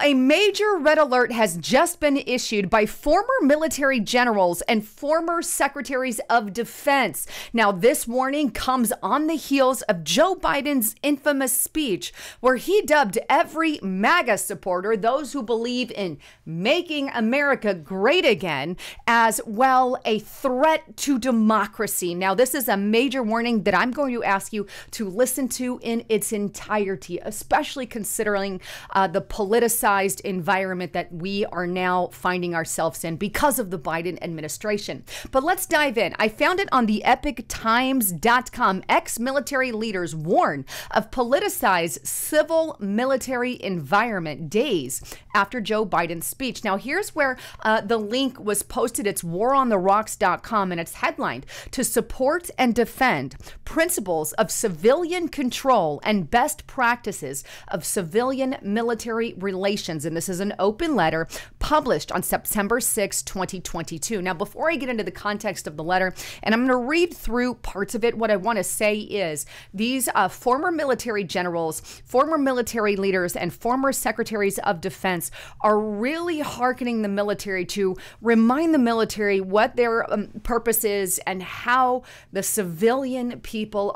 a major red alert has just been issued by former military generals and former secretaries of defense. Now, this warning comes on the heels of Joe Biden's infamous speech where he dubbed every MAGA supporter, those who believe in making America great again, as well a threat to democracy. Now, this is a major warning that I'm going to ask you to listen to in its entirety, especially considering the politicized environment that we are now finding ourselves in because of the Biden administration. But let's dive in. I found it on the epictimes.com. Ex-military leaders warn of politicized civil military environment days after Joe Biden's speech. Now, here's where the link was posted. It's warontherocks.com, and it's headlined, "To support and defend principles of civilian control and best practices of civilian military relations." And this is an open letter published on September 6, 2022. Now, before I get into the context of the letter, and I'm going to read through parts of it, what I want to say is these former military generals, former military leaders, and former secretaries of defense are really hearkening the military to remind the military what their purpose is and how the civilian people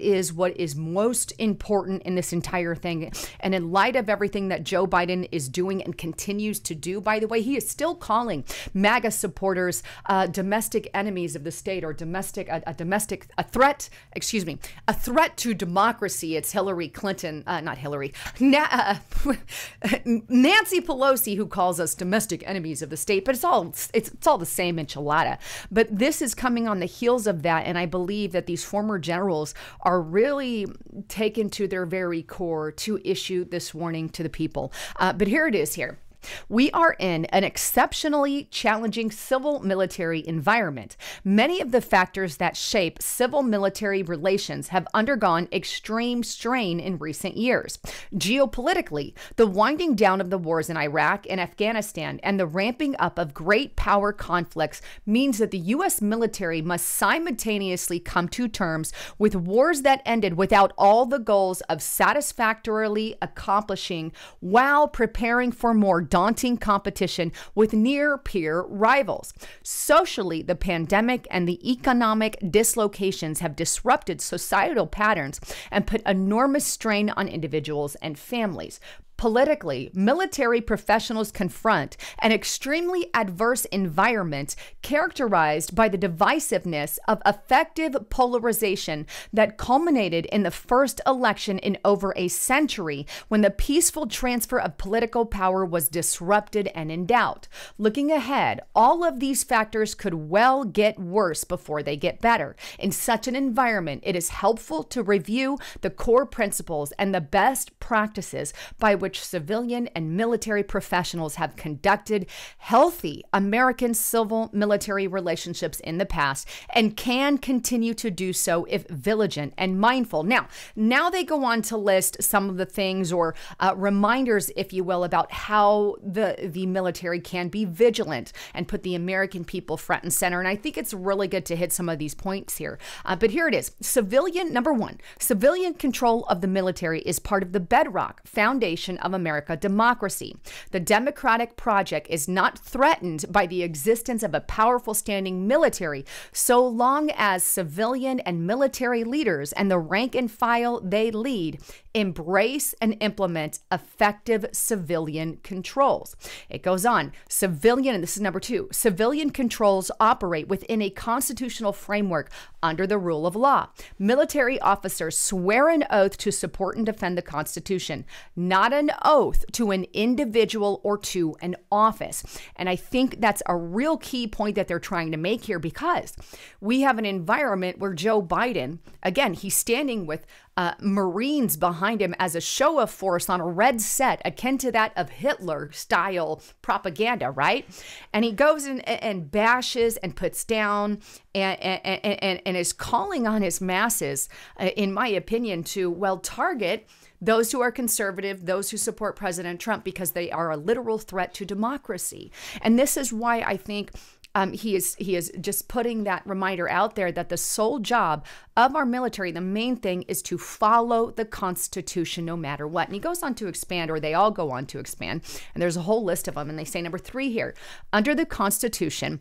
is what is most important in this entire thing. And in light of everything that Joe Biden is doing and continues to do, by the way, he is still calling MAGA supporters domestic enemies of the state, or a threat to democracy. It's Hillary Clinton, not Hillary, Nancy Pelosi, who calls us domestic enemies of the state, but it's all the same enchilada. But this is coming on the heels of that, and I believe that these former generals are really taken to their very core to issue this warning to the people. But here it is here. "We are in an exceptionally challenging civil military environment. Many of the factors that shape civil military relations have undergone extreme strain in recent years. Geopolitically, the winding down of the wars in Iraq and Afghanistan and the ramping up of great power conflicts means that the U.S. military must simultaneously come to terms with wars that ended without all the goals of satisfactorily accomplishing while preparing for more daunting competition with near-peer rivals. Socially, the pandemic and the economic dislocations have disrupted societal patterns and put enormous strain on individuals and families. Politically, military professionals confront an extremely adverse environment characterized by the divisiveness of effective polarization that culminated in the first election in over a century when the peaceful transfer of political power was disrupted and in doubt. Looking ahead, all of these factors could well get worse before they get better. In such an environment, it is helpful to review the core principles and the best practices by which civilian and military professionals have conducted healthy American civil military relationships in the past and can continue to do so if vigilant and mindful." Now they go on to list some of the things, or reminders, if you will, about how the military can be vigilant and put the American people front and center. And I think it's really good to hit some of these points here. But here it is. Number one, civilian control of the military is part of the bedrock foundation of America democracy. The democratic project is not threatened by the existence of a powerful standing military so long as civilian and military leaders and the rank and file they lead embrace and implement effective civilian controls. It goes on. And this is number two, civilian controls operate within a constitutional framework under the rule of law. Military officers swear an oath to support and defend the Constitution, not an oath to an individual or to an office. And I think that's a real key point that they're trying to make here, because we have an environment where Joe Biden, again, he's standing with Marines behind him as a show of force on a red set, akin to that of Hitler-style propaganda, right? And he goes in and bashes and puts down and is calling on his masses, in my opinion, to, well, target those who are conservative, those who support President Trump, because they are a literal threat to democracy. And this is why I think he is just putting that reminder out there that the sole job of our military, the main thing, is to follow the Constitution no matter what. And he goes on to expand, or they all go on to expand, and there's a whole list of them. And they say number 3 here, under the Constitution,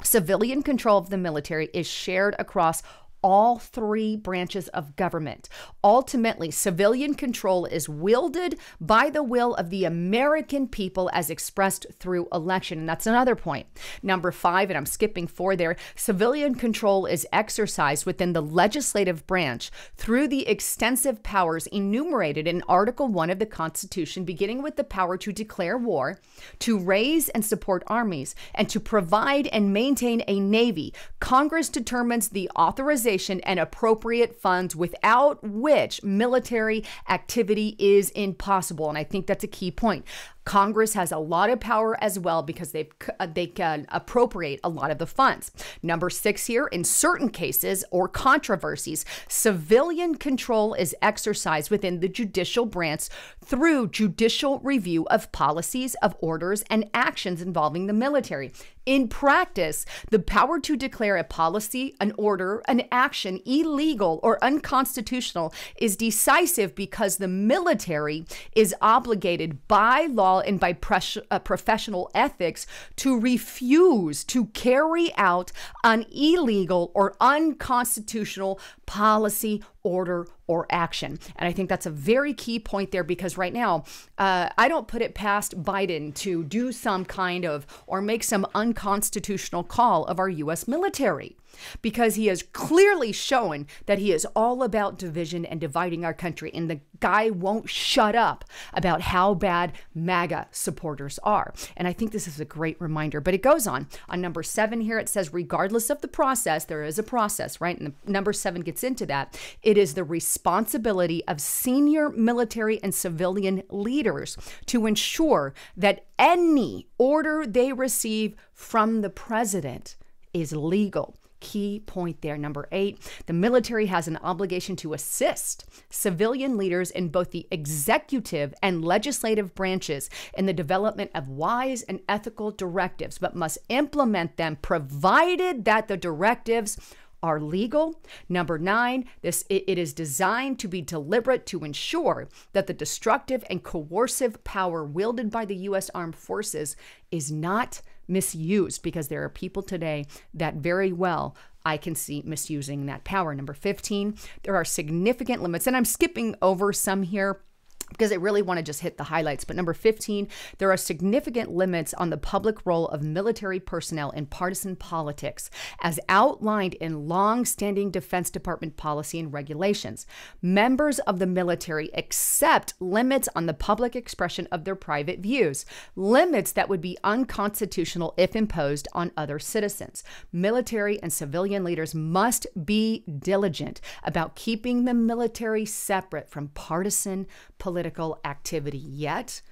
civilian control of the military is shared across all 3 branches of government. Ultimately, civilian control is wielded by the will of the American people as expressed through election. And that's another point. Number 5, and I'm skipping 4 there, civilian control is exercised within the legislative branch through the extensive powers enumerated in Article 1 of the Constitution, beginning with the power to declare war, to raise and support armies, and to provide and maintain a navy. Congress determines the authorization and appropriate funds without which military activity is impossible. And I think that's a key point. Congress has a lot of power as well because they can appropriate a lot of the funds. Number 6 here, in certain cases or controversies, civilian control is exercised within the judicial branch through judicial review of policies, of orders, and actions involving the military. In practice, the power to declare a policy, an order, an action illegal or unconstitutional is decisive because the military is obligated by law and by professional ethics to refuse to carry out an illegal or unconstitutional policy, order, or action. And I think that's a very key point there, because right now, I don't put it past Biden to do some kind of or make some unconstitutional call of our U.S. military, because he has clearly shown that he is all about division and dividing our country. And the guy won't shut up about how bad MAGA supporters are. And I think this is a great reminder. But it goes on number 7 here, it says, regardless of the process, there is a process, right? And number 7 gets into that. It is the responsibility of senior military and civilian leaders to ensure that any order they receive from the president is legal. Key point there. Number 8, the military has an obligation to assist civilian leaders in both the executive and legislative branches in the development of wise and ethical directives, but must implement them provided that the directives are legal. Number 9, it is designed to be deliberate to ensure that the destructive and coercive power wielded by the U.S. Armed Forces is not misused, because there are people today that very well I can see misusing that power. Number 15, there are significant limits, and I'm skipping over some here because I really want to just hit the highlights. But number 15, there are significant limits on the public role of military personnel in partisan politics, as outlined in long-standing Defense Department policy and regulations. Members of the military accept limits on the public expression of their private views, limits that would be unconstitutional if imposed on other citizens. Military and civilian leaders must be diligent about keeping the military separate from partisan political activity. Yet,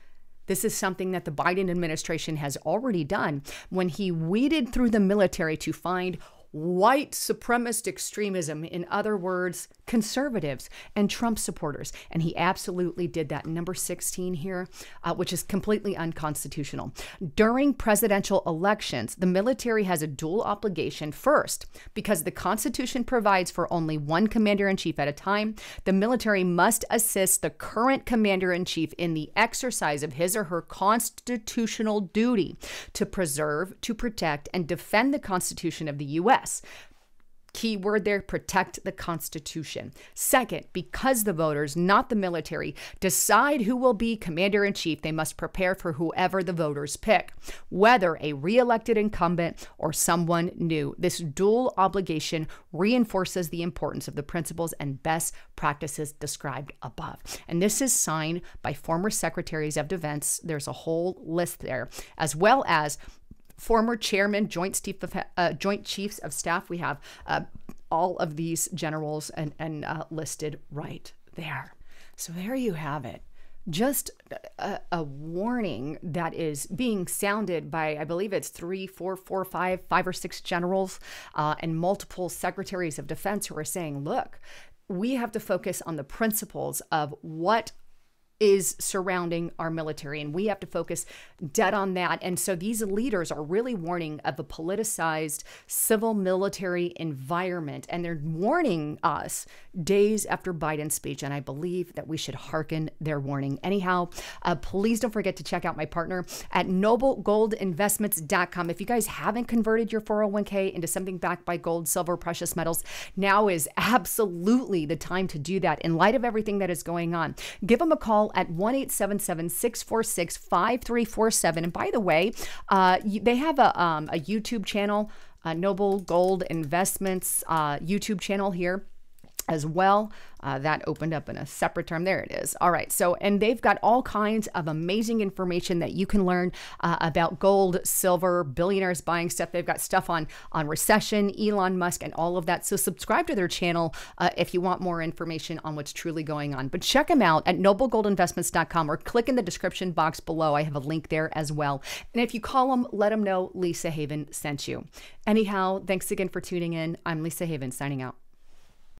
this is something that the Biden administration has already done when he weeded through the military to find white supremacist extremism, in other words, conservatives and Trump supporters. And he absolutely did that. Number 16 here, which is completely unconstitutional. During presidential elections, the military has a dual obligation. First, because the Constitution provides for only one commander-in-chief at a time, the military must assist the current commander-in-chief in the exercise of his or her constitutional duty to preserve, to protect, and defend the Constitution of the U.S. Key word there, protect the Constitution. Second, because the voters, not the military, decide who will be commander-in-chief, they must prepare for whoever the voters pick, whether a re-elected incumbent or someone new. This dual obligation reinforces the importance of the principles and best practices described above. And this is signed by former secretaries of defense. There's a whole list there, as well as former chairman, Joint Chiefs of Staff. We have all of these generals and listed right there. So there you have it. Just a warning that is being sounded by, I believe it's 5 or 6 generals and multiple secretaries of defense who are saying, look, we have to focus on the principles of what is surrounding our military, and we have to focus dead on that. And so these leaders are really warning of a politicized civil military environment, and they're warning us days after Biden's speech, and I believe that we should hearken their warning. Anyhow, please don't forget to check out my partner at noblegoldinvestments.com. If you guys haven't converted your 401k into something backed by gold, silver, precious metals, now is absolutely the time to do that in light of everything that is going on. Give them a call at 1-877-646-5347. And by the way, they have a YouTube channel, Noble Gold Investments YouTube channel here as well. That opened up in a separate term. There it is. All right. So, and they've got all kinds of amazing information that you can learn about gold, silver, billionaires buying stuff. They've got stuff on recession, Elon Musk, and all of that. So subscribe to their channel if you want more information on what's truly going on. But check them out at noblegoldinvestments.com or click in the description box below. I have a link there as well. And if you call them, let them know Lisa Haven sent you. Anyhow, thanks again for tuning in. I'm Lisa Haven signing out.